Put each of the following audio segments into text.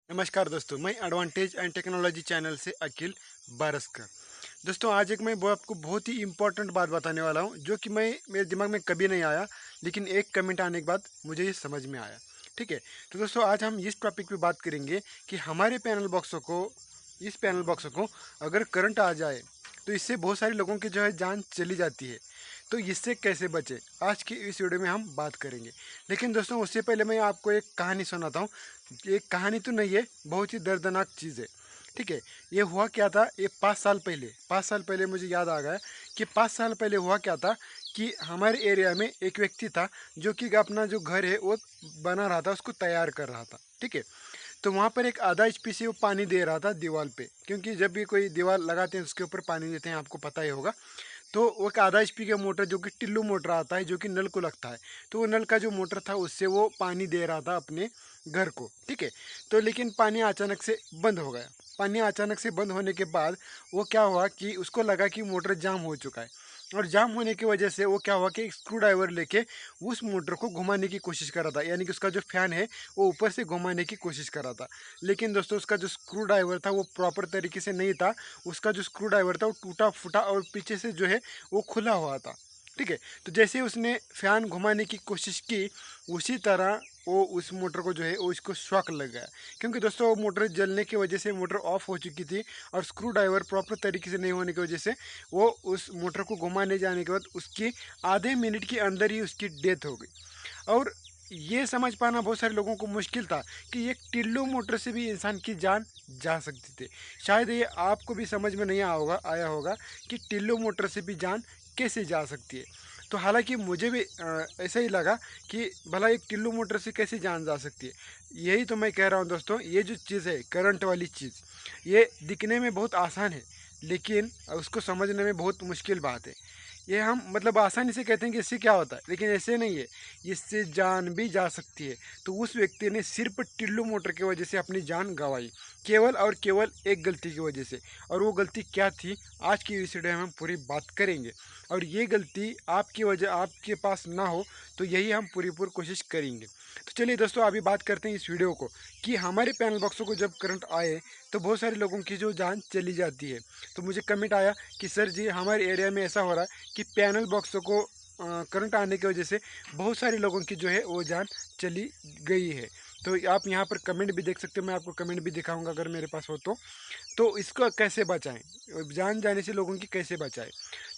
नमस्कार दोस्तों, मैं एडवांटेज एंड टेक्नोलॉजी चैनल से अखिल बारसकर। दोस्तों आज एक मैं वो आपको बहुत ही इम्पोर्टेंट बात बताने वाला हूँ जो कि मैं मेरे दिमाग में कभी नहीं आया, लेकिन एक कमेंट आने के बाद मुझे ये समझ में आया। ठीक है, तो दोस्तों आज हम इस टॉपिक पे बात करेंगे कि हमारे पैनल बॉक्सों को अगर करंट आ जाए तो इससे बहुत सारे लोगों की जो है जान चली जाती है। तो इससे कैसे बचे, आज की इस वीडियो में हम बात करेंगे। लेकिन दोस्तों उससे पहले मैं आपको एक कहानी सुनाता हूँ। एक कहानी तो नहीं है, बहुत ही दर्दनाक चीज़ है। ठीक है, ये हुआ क्या था, ये 5 साल पहले मुझे याद आ गया कि 5 साल पहले हुआ क्या था कि हमारे एरिया में एक व्यक्ति था जो कि अपना जो घर है वो बना रहा था, उसको तैयार कर रहा था। ठीक है, तो वहाँ पर एक आधा एचपी से वो पानी दे रहा था दीवार पे, क्योंकि जब भी कोई दीवार लगाते हैं उसके ऊपर पानी देते हैं, आपको पता ही होगा। तो वो एक आधा एचपी का मोटर जो कि टिल्लू मोटर आता है, जो कि नल को लगता है, तो वो नल का जो मोटर था उससे वो पानी दे रहा था अपने घर को। ठीक है, तो लेकिन पानी अचानक से बंद हो गया। पानी अचानक से बंद होने के बाद वो क्या हुआ कि उसको लगा कि मोटर जाम हो चुका है, और जाम होने की वजह से वो क्या हुआ कि एक स्क्रू ड्राइवर लेके उस मोटर को घुमाने की कोशिश कर रहा था, यानी कि उसका जो फैन है वो ऊपर से घुमाने की कोशिश कर रहा था। लेकिन दोस्तों उसका जो स्क्रू ड्राइवर था वो प्रॉपर तरीके से नहीं था। उसका जो स्क्रू ड्राइवर था वो टूटा फूटा और पीछे से जो है वो खुला हुआ था। ठीक है, तो जैसे उसने फैन घुमाने की कोशिश की, उसी तरह वो उस मोटर को जो है वो इसको शॉक लग गया। क्योंकि दोस्तों वो मोटर जलने की वजह से मोटर ऑफ हो चुकी थी, और स्क्रू ड्राइवर प्रॉपर तरीके से नहीं होने की वजह से वो उस मोटर को घुमाने जाने के बाद उसकी आधे मिनट के अंदर ही उसकी डेथ हो गई। और ये समझ पाना बहुत सारे लोगों को मुश्किल था कि एक टिल्लू मोटर से भी इंसान की जान जा सकती थी। शायद ये आपको भी समझ में नहीं आया होगा कि टिल्लू मोटर से भी जान कैसे जा सकती है। तो हालांकि मुझे भी ऐसा ही लगा कि भला एक टिल्लू मोटर से कैसे जान जा सकती है। यही तो मैं कह रहा हूँ दोस्तों, ये जो चीज़ है करंट वाली चीज़, ये दिखने में बहुत आसान है, लेकिन उसको समझने में बहुत मुश्किल बात है। ये हम मतलब आसानी से कहते हैं कि इससे क्या होता है, लेकिन ऐसे नहीं है, इससे जान भी जा सकती है। तो उस व्यक्ति ने सिर्फ टिल्लू मोटर की वजह से अपनी जान गंवाई, केवल और केवल एक गलती की वजह से। और वो गलती क्या थी, आज की इस वीडियो में हम पूरी बात करेंगे। और ये गलती आपकी वजह आपके पास ना हो, तो यही हम पूरी कोशिश करेंगे। तो चलिए दोस्तों अभी बात करते हैं इस वीडियो को कि हमारे पैनल बॉक्सों को जब करंट आए तो बहुत सारे लोगों की जो जान चली जाती है। तो मुझे कमेंट आया कि सर जी हमारे एरिया में ऐसा हो रहा है कि पैनल बॉक्सों को करंट आने की वजह से बहुत सारे लोगों की जो है वो जान चली गई है। तो आप यहाँ पर कमेंट भी देख सकते हो, मैं आपको कमेंट भी दिखाऊंगा अगर मेरे पास हो तो इसको कैसे बचाएं, जान जाने से लोगों की कैसे बचाएं।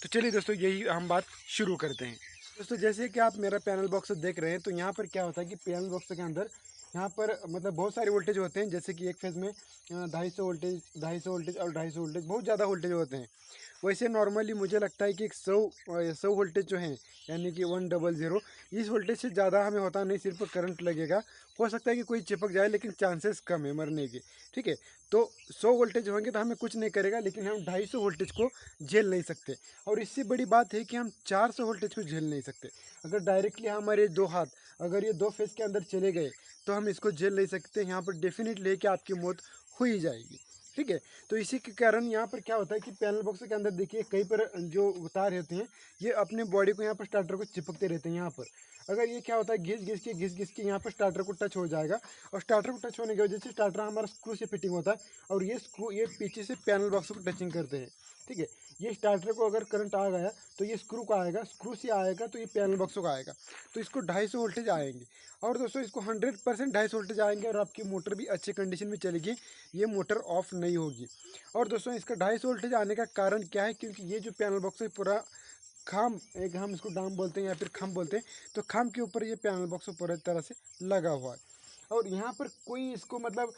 तो चलिए दोस्तों यही हम बात शुरू करते हैं। दोस्तों जैसे कि आप मेरा पैनल बॉक्स देख रहे हैं, तो यहाँ पर क्या होता है कि पैनल बॉक्स के अंदर यहाँ पर मतलब बहुत सारे वोल्टेज होते हैं। जैसे कि एक फेज में 250 वोल्टेज और 250 वोल्टेज, बहुत ज़्यादा वोल्टेज होते हैं। वैसे नॉर्मली मुझे लगता है कि 100 वोल्टेज जो है, यानी कि 100, इस वोल्टेज से ज़्यादा हमें होता नहीं, सिर्फ करंट लगेगा। हो सकता है कि कोई चिपक जाए, लेकिन चांसेस कम है मरने के। ठीक है, तो 100 वोल्टेज होंगे तो हमें कुछ नहीं करेगा, लेकिन हम 250 वोल्टेज को झेल नहीं सकते। और इससे बड़ी बात है कि हम 400 वोल्टेज को झेल नहीं सकते। अगर डायरेक्टली हमारे दो हाथ अगर ये दो फेस के अंदर चले गए तो हम इसको झेल नहीं सकते। यहाँ पर डेफिनेटली है कि आपकी मौत हो ही जाएगी। ठीक है, तो इसी के कारण यहाँ पर क्या होता है कि पैनल बॉक्स के अंदर देखिए कई पर जो तार होते हैं, ये अपने बॉडी को यहाँ पर स्टार्टर को चिपकते रहते हैं। यहाँ पर अगर ये क्या होता है, घिस घिस के यहाँ पर स्टार्टर को टच हो जाएगा, और स्टार्टर को टच होने की वजह से स्टार्टर हमारा स्क्रू से फिटिंग होता है, और ये स्क्रू ये पीछे से पैनल बॉक्स को टचिंग करते हैं। ठीक है, ये स्टार्टर को अगर करंट आ गया तो ये स्क्रू को आएगा, स्क्रू से आएगा तो ये पैनल बॉक्स को आएगा, तो इसको 250 वोल्टेज आएंगे। और दोस्तों इसको 100% 250 वोल्टेज आएंगे, और आपकी मोटर भी अच्छी कंडीशन में चलेगी, ये मोटर ऑफ नहीं होगी। और दोस्तों इसका 250 वोल्टेज आने का कारण क्या है, क्योंकि ये जो पैनल बॉक्स है पूरा खाम, एक हम इसको डाम बोलते हैं या फिर खम बोलते हैं, तो खम के ऊपर ये पैनल बॉक्स पूरी तरह से लगा हुआ है। और यहाँ पर कोई इसको मतलब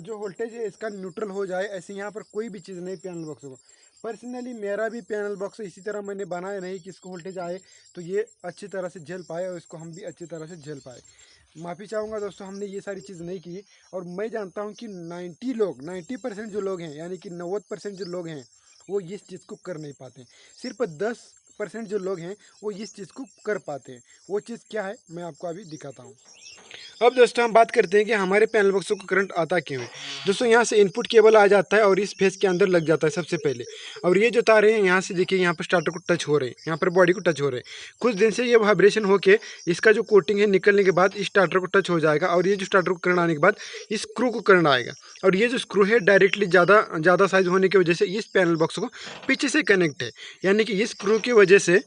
जो वोल्टेज है इसका न्यूट्रल हो जाए, ऐसे यहाँ पर कोई भी चीज़ नहीं पैनल बॉक्स को। पर्सनली मेरा भी पैनल बॉक्स इसी तरह मैंने बनाया नहीं कि इसको वोल्टेज आए तो ये अच्छी तरह से झेल पाए, और इसको हम भी अच्छी तरह से झेल पाए। माफ़ी चाहूँगा दोस्तों, हमने ये सारी चीज़ नहीं की। और मैं जानता हूँ कि 90% जो लोग हैं, यानी कि 90% जो लोग हैं, वो इस चीज़ को कर नहीं पाते। सिर्फ 10 1% जो लोग हैं वो इस चीज़ को कर पाते हैं। वो चीज़ क्या है मैं आपको अभी दिखाता हूँ। अब दोस्तों हम बात करते हैं कि हमारे पैनल बॉक्सों को करंट आता क्यों है। दोस्तों यहाँ से इनपुट केबल आ जाता है और इस फेस के अंदर लग जाता है सबसे पहले। और ये जो तारे हैं यहाँ से देखिए, यहाँ पर स्टार्टर को टच हो रहे हैं, यहाँ पर बॉडी को टच हो रहे हैं। कुछ दिन से ये वाइब्रेशन होके इसका जो कोटिंग है निकलने के बाद इस स्टार्टर को टच हो जाएगा, और ये जो स्टार्टर को करंट आने के बाद इस स्क्रू को करंट आएगा। और ये जो स्क्रू है डायरेक्टली ज़्यादा साइज होने की वजह से इस पैनल बॉक्स को पीछे से कनेक्ट है, यानी कि इस स्क्रू की वजह से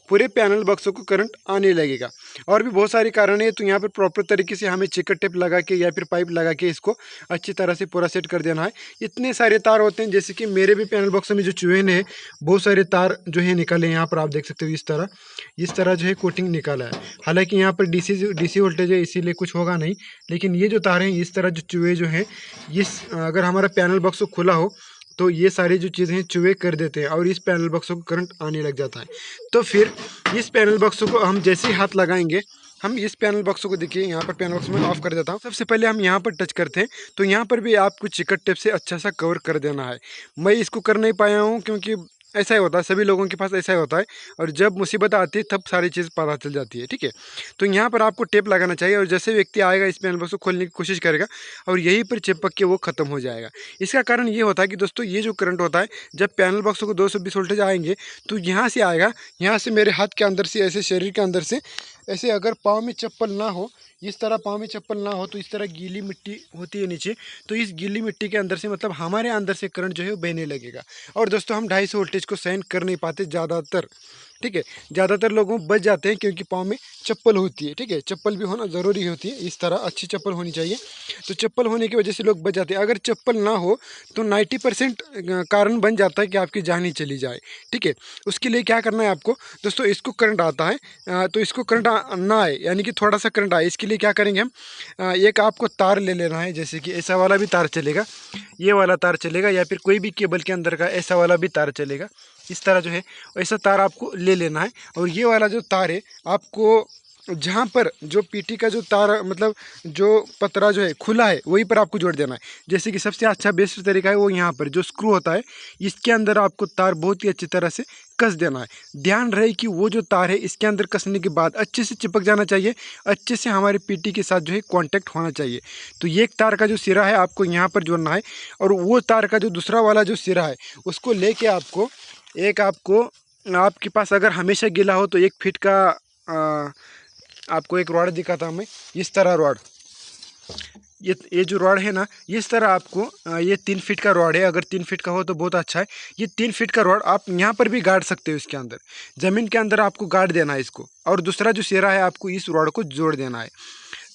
पूरे पैनल बॉक्सों को करंट आने लगेगा। और भी बहुत सारे कारण है, तो यहाँ पर प्रॉपर तरीके से हमें चिकट टेप लगा के या फिर पाइप लगा के इसको अच्छी तरह से पूरा सेट कर देना है। इतने सारे तार होते हैं, जैसे कि मेरे भी पैनल बॉक्स में जो चूहे हैं बहुत सारे तार जो है निकाले, यहाँ पर आप देख सकते हो इस तरह जो है कोटिंग निकाला है। हालांकि यहाँ पर डीसी वोल्टेज है इसीलिए कुछ होगा नहीं, लेकिन ये जो तार हैं इस तरह जो चूहे जो हैं अगर हमारा पैनल बॉक्स खुला हो तो ये सारी जो चीज़ें चूहे कर देते हैं और इस पैनल बॉक्सों को करंट आने लग जाता है। तो फिर इस पैनल बॉक्सों को हम जैसे ही हाथ लगाएंगे, हम इस पैनल बॉक्सों को देखिए, यहाँ पर पैनल बॉक्स में ऑफ कर देता हूँ। सबसे पहले हम यहाँ पर टच करते हैं, तो यहाँ पर भी आपको चिकट टेप से अच्छा सा कवर कर देना है। मैं इसको कर नहीं पाया हूँ क्योंकि ऐसा ही होता है, सभी लोगों के पास ऐसा ही होता है, और जब मुसीबत आती है तब सारी चीज़ पता चल जाती है। ठीक है, तो यहाँ पर आपको टेप लगाना चाहिए, और जैसे व्यक्ति आएगा इस पैनल बॉक्स को खोलने की कोशिश करेगा और यहीं पर चिपक के वो ख़त्म हो जाएगा। इसका कारण ये होता है कि दोस्तों ये जो करंट होता है, जब पैनल बॉक्स को 220 वोल्टेज आएंगे तो यहाँ से आएगा, यहाँ से मेरे हाथ के अंदर से, ऐसे शरीर के अंदर से ऐसे, अगर पाँव में चप्पल ना हो, इस तरह पाँव में चप्पल ना हो तो इस तरह गीली मिट्टी होती है नीचे, तो इस गीली मिट्टी के अंदर से मतलब हमारे अंदर से करंट जो है वो बहने लगेगा। और दोस्तों हम 250 वोल्टेज को सहन कर नहीं पाते ज़्यादातर। ठीक है, ज़्यादातर लोगों बच जाते हैं क्योंकि पाँव में चप्पल होती है। ठीक है, चप्पल भी होना ज़रूरी होती है, इस तरह अच्छी चप्पल होनी चाहिए। तो चप्पल होने की वजह से लोग बच जाते हैं। अगर चप्पल ना हो तो 90% कारण बन जाता है कि आपकी जान ही चली जाए। ठीक है, उसके लिए क्या करना है आपको दोस्तों, इसको करंट आता है तो इसको करंट ना आए, यानी कि थोड़ा सा करंट आए, इसके लिए क्या करेंगे हम, एक आपको तार ले लेना है, जैसे कि ऐसा वाला भी तार चलेगा, ये वाला तार चलेगा, या फिर कोई भी केबल के अंदर का ऐसा वाला भी तार चलेगा। इस तरह जो है ऐसा तार आपको ले लेना है, और ये वाला जो तार है आपको जहाँ पर जो पीटी का जो तार मतलब जो पतरा जो है खुला है वहीं पर आपको जोड़ देना है। जैसे कि सबसे अच्छा बेस्ट तरीका है वो यहाँ पर जो स्क्रू होता है इसके अंदर आपको तार बहुत ही अच्छी तरह से कस देना है। ध्यान रहे कि वो जो तार है इसके अंदर कसने के बाद अच्छे से चिपक जाना चाहिए, अच्छे से हमारे पीटी के साथ जो है कांटेक्ट होना चाहिए। तो ये एक तार का जो सिरा है आपको यहाँ पर जोड़ना है, और वो तार का जो दूसरा वाला जो सिरा है उसको लेके आपको आपके पास अगर हमेशा गीला हो तो 1 फीट का आपको एक रॉड दिखाता हूँ मैं, इस तरह रॉड, ये जो रॉड है ना, इस तरह आपको ये 3 फीट का रॉड है, अगर 3 फीट का हो तो बहुत अच्छा है। ये 3 फीट का रॉड आप यहाँ पर भी गाड़ सकते हो, इसके अंदर ज़मीन के अंदर आपको गाड़ देना है इसको, और दूसरा जो सिरा है आपको इस रॉड को जोड़ देना है।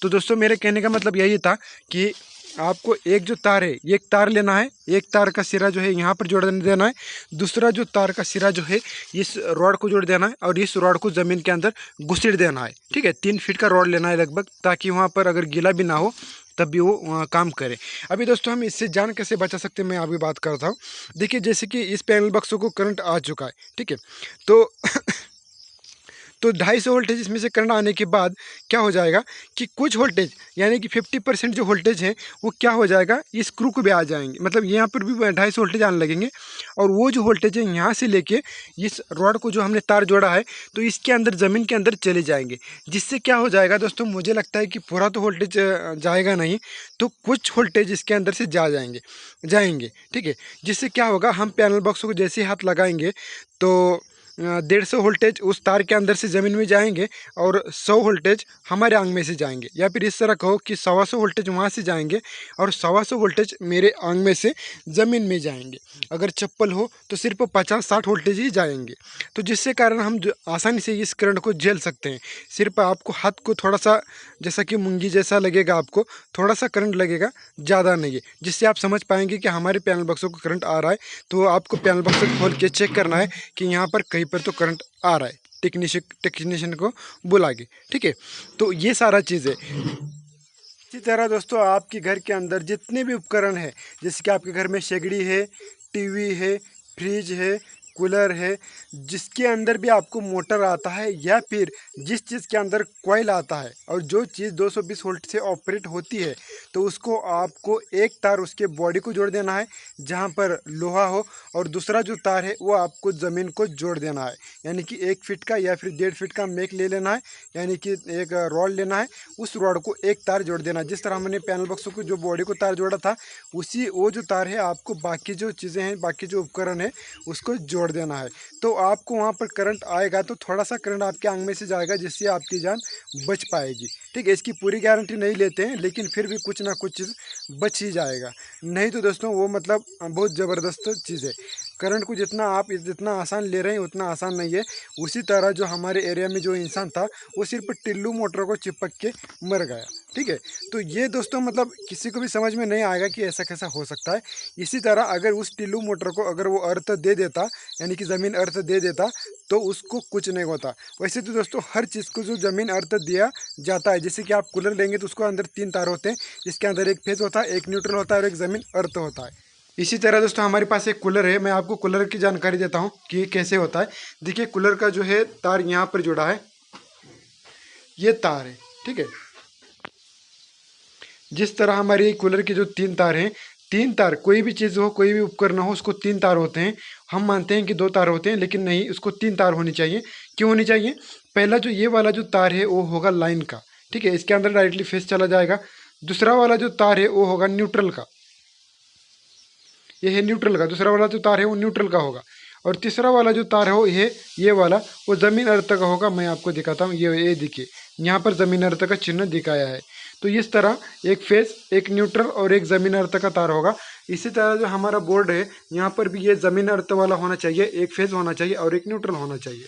तो दोस्तों मेरे कहने का मतलब यही था कि आपको एक जो तार है एक तार लेना है, एक तार का सिरा जो है यहाँ पर जोड़ देना है, दूसरा जो तार का सिरा जो है इस रॉड को जोड़ देना है, और इस रॉड को ज़मीन के अंदर घुसेड़ देना है। ठीक है, 3 फीट का रॉड लेना है लगभग, ताकि वहाँ पर अगर गीला भी ना हो तब भी वो काम करे। अभी दोस्तों हम इससे जान कैसे बचा सकते हैं मैं अभी बात करता हूँ। देखिए जैसे कि इस पैनल बॉक्सों को करंट आ चुका है, ठीक है, तो 250 वोल्टेज इसमें से करंट आने के बाद क्या हो जाएगा कि कुछ वोल्टेज यानी कि 50% जो वोल्टेज है वो क्या हो जाएगा, इस स्क्रू को भी आ जाएंगे, मतलब यहाँ पर भी 250 वोल्टेज आने लगेंगे, और वो जो वोल्टेज है यहाँ से लेके इस रॉड को जो हमने तार जोड़ा है तो इसके अंदर ज़मीन के अंदर चले जाएंगे। जिससे क्या हो जाएगा दोस्तों, मुझे लगता है कि पूरा तो वोल्टेज जाएगा नहीं, तो कुछ वोल्टेज इसके अंदर से जाएंगे। ठीक है, जिससे क्या होगा, हम पैनल बॉक्स को जैसे हाथ लगाएंगे तो 150 वोल्टेज उस तार के अंदर से ज़मीन में जाएंगे, और 100 वोल्टेज हमारे आंग में से जाएंगे, या फिर इस तरह कहो कि 125 वोल्टेज वहाँ से जाएंगे और 125 वोल्टेज मेरे आंग में से ज़मीन में जाएंगे। अगर चप्पल हो तो सिर्फ 50-60 वोल्टेज ही जाएंगे, तो जिससे कारण हम आसानी से इस करंट को झेल सकते हैं। सिर्फ आपको हाथ को थोड़ा सा जैसा कि मुंगी जैसा लगेगा, आपको थोड़ा सा करंट लगेगा, ज़्यादा नहीं है, जिससे आप समझ पाएंगे कि हमारे पैनल बॉक्सों को करंट आ रहा है। तो आपको पैनल बॉक्स को खोल के चेक करना है कि यहाँ पर कहीं पर तो करंट आ रहा है, टेक्नीशियन को बुला के। ठीक है, तो ये सारा चीज़ है। इसी तरह दोस्तों आपके घर के अंदर जितने भी उपकरण हैं, जैसे कि आपके घर में शेगड़ी है, टीवी है, फ्रिज है, कूलर है, जिसके अंदर भी आपको मोटर आता है या फिर जिस चीज़ के अंदर कॉइल आता है और जो चीज़ 220 वोल्ट से ऑपरेट होती है, तो उसको आपको एक तार उसके बॉडी को जोड़ देना है जहाँ पर लोहा हो, और दूसरा जो तार है वो आपको ज़मीन को जोड़ देना है। यानी कि 1 फीट का या फिर 1.5 फीट का मेक ले लेना है, यानी कि एक रॉड लेना है, उस रॉड को एक तार जोड़ देना है। जिस तरह हमने पैनल बॉक्स को जो बॉडी को तार जोड़ा था, उसी वो जो तार है आपको बाकी जो चीज़ें हैं, बाकी जो उपकरण है उसको जोड़ देना है। तो आपको वहाँ पर करंट आएगा, तो थोड़ा सा करंट आपके आंग में से जाएगा, जिससे आपकी जान बच पाएगी। ठीक है, इसकी पूरी गारंटी नहीं लेते हैं, लेकिन फिर भी कुछ ना कुछ चीज़ बच ही जाएगा। नहीं तो दोस्तों वो मतलब बहुत ज़बरदस्त चीज़ है। करंट को जितना आप जितना आसान ले रहे हैं उतना आसान नहीं है। उसी तरह जो हमारे एरिया में जो इंसान था, वो सिर्फ टिल्लू मोटर को चिपक के मर गया। ठीक है, तो ये दोस्तों मतलब किसी को भी समझ में नहीं आएगा कि ऐसा कैसा हो सकता है। इसी तरह अगर उस टिल्लू मोटर को अगर वो अर्थ दे देता, यानी कि ज़मीन अर्थ दे देता, तो उसको कुछ नहीं होता। वैसे तो दोस्तों हर चीज़ को जो ज़मीन अर्थ दिया जाता है, जैसे कि आप कूलर लेंगे तो उसको अंदर 3 तार होते हैं, जिसके अंदर एक फेज होता है, एक न्यूट्रल होता है और एक ज़मीन अर्थ होता है। इसी तरह दोस्तों हमारे पास एक कूलर है। मैं आपको कूलर की जानकारी देता हूँ कि ये कैसे होता है। देखिए, कूलर का जो है तार यहाँ पर जुड़ा है, ये तार है। ठीक है, जिस तरह हमारी कूलर की जो 3 तार हैं, 3 तार, कोई भी चीज़ हो, कोई भी उपकरण हो, उसको 3 तार होते हैं। हम मानते हैं कि 2 तार होते हैं, लेकिन नहीं, उसको 3 तार होनी चाहिए। क्यों होनी चाहिए? पहला जो ये वाला जो तार है वो होगा लाइन का। ठीक है, इसके अंदर डायरेक्टली फेस चला जाएगा। दूसरा वाला जो तार है वो होगा न्यूट्रल का, ये है न्यूट्रल का। दूसरा वाला जो तार है वो न्यूट्रल का होगा। और तीसरा वाला जो तार हो ये वाला, वो ज़मीन अर्थ का होगा। मैं आपको दिखाता हूँ, ये देखिए, यहाँ पर ज़मीन अर्थ का चिन्ह दिखाया है। तो इस तरह एक फेस, एक न्यूट्रल और एक ज़मीन अर्थ का तार होगा। इसी तरह जो हमारा बोर्ड है, यहाँ पर भी ये ज़मीन अर्थ वाला होना चाहिए, एक फेस होना चाहिए और एक न्यूट्रल होना चाहिए।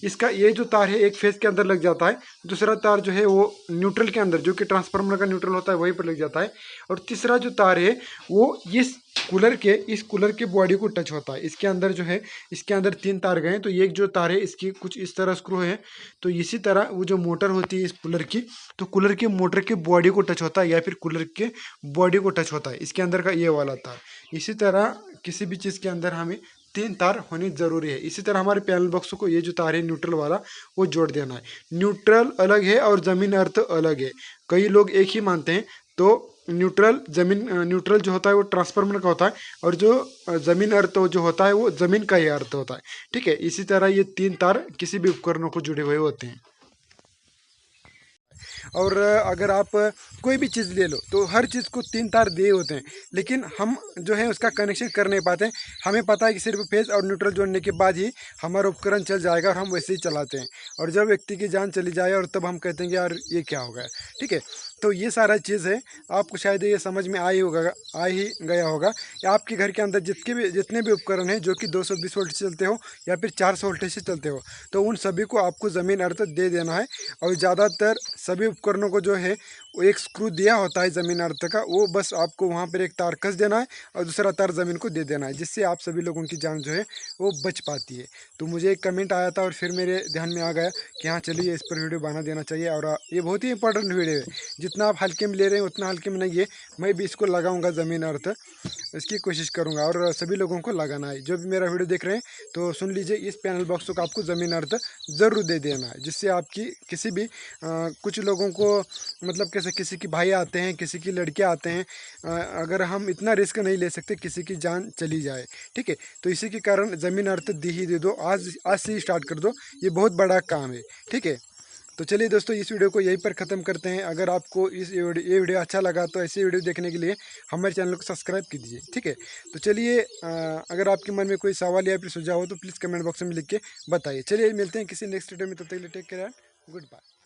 इसका ये जो तार है एक फेस के अंदर लग जाता है, दूसरा तार जो है वो न्यूट्रल के अंदर, जो कि ट्रांसफार्मर का न्यूट्रल होता है, वहीं पर लग जाता है। और तीसरा जो तार है वो इस कूलर के बॉडी को टच होता है। इसके अंदर जो है, इसके अंदर 3 तार गए, तो ये जो तार है इसकी कुछ इस तरह स्क्रू है। तो इसी तरह वो जो मोटर होती है इस कूलर की, तो कूलर के मोटर के बॉडी को टच होता है या फिर कूलर के बॉडी को टच होता है, इसके अंदर का ये वाला तार। इसी तरह किसी भी चीज़ के अंदर हमें 3 तार होनी ज़रूरी है। इसी तरह हमारे पैनल बॉक्स को ये जो तार है न्यूट्रल वाला, वो जोड़ देना है। न्यूट्रल अलग है और ज़मीन अर्थ अलग है। कई लोग एक ही मानते हैं। तो न्यूट्रल जो होता है वो ट्रांसफार्मर का होता है, और जो ज़मीन अर्थ जो होता है वो ज़मीन का ही अर्थ होता है। ठीक है, इसी तरह ये 3 तार किसी भी उपकरणों को जुड़े हुए होते हैं। और अगर आप कोई भी चीज़ ले लो, तो हर चीज़ को 3 तार दिए होते हैं, लेकिन हम जो है उसका कनेक्शन कर नहीं पाते हैं। हमें पता है कि सिर्फ फेज और न्यूट्रल जोड़ने के बाद ही हमारा उपकरण चल जाएगा, और हम वैसे ही चलाते हैं। और जब व्यक्ति की जान चली जाए और तब हम कहते हैं कि यार ये क्या हो गया। ठीक है, तो ये सारा चीज़ है। आपको शायद ये समझ में आ ही गया होगा कि आपके घर के अंदर जितने भी उपकरण हैं जो कि 220 वोल्ट से चलते हो या फिर 400 वोल्टेज से चलते हो, तो उन सभी को आपको ज़मीन अर्थ दे देना है। और ज़्यादातर सभी उपकरणों को जो है वो एक स्क्रू दिया होता है ज़मीन अर्थ का, वो बस आपको वहाँ पर एक तार कस देना है और दूसरा तार ज़मीन को दे देना है, जिससे आप सभी लोगों की जान जो है वो बच पाती है। तो मुझे एक कमेंट आया था और फिर मेरे ध्यान में आ गया कि हाँ चलिए इस पर वीडियो बना देना चाहिए। और ये बहुत ही इंपॉर्टेंट वीडियो है। जितना आप हल्के में ले रहे हैं उतना हल्के में नहीं है। मैं भी इसको लगाऊंगा ज़मीन अर्थ, इसकी कोशिश करूंगा, और सभी लोगों को लगाना है। जो भी मेरा वीडियो देख रहे हैं तो सुन लीजिए, इस पैनल बॉक्स को आपको ज़मीन अर्थ ज़रूर दे देना है, जिससे आपकी किसी भी कुछ लोगों को मतलब कैसे, किसी की भाई आते हैं, किसी की लड़के आते हैं, अगर हम इतना रिस्क नहीं ले सकते किसी की जान चली जाए। ठीक है, तो इसी के कारण ज़मीन अर्थ दी ही दे दो, आज आज से ही स्टार्ट कर दो, ये बहुत बड़ा काम है। ठीक है, तो चलिए दोस्तों, इस वीडियो को यहीं पर ख़त्म करते हैं। अगर आपको ये वीडियो अच्छा लगा तो ऐसे वीडियो देखने के लिए हमारे चैनल को सब्सक्राइब कीजिए। ठीक है, तो चलिए, अगर आपके मन में कोई सवाल या फिर सुझाव हो तो प्लीज़ कमेंट बॉक्स में लिख के बताइए। चलिए मिलते हैं किसी नेक्स्ट वीडियो में, तब तक के लिए take care and good bye.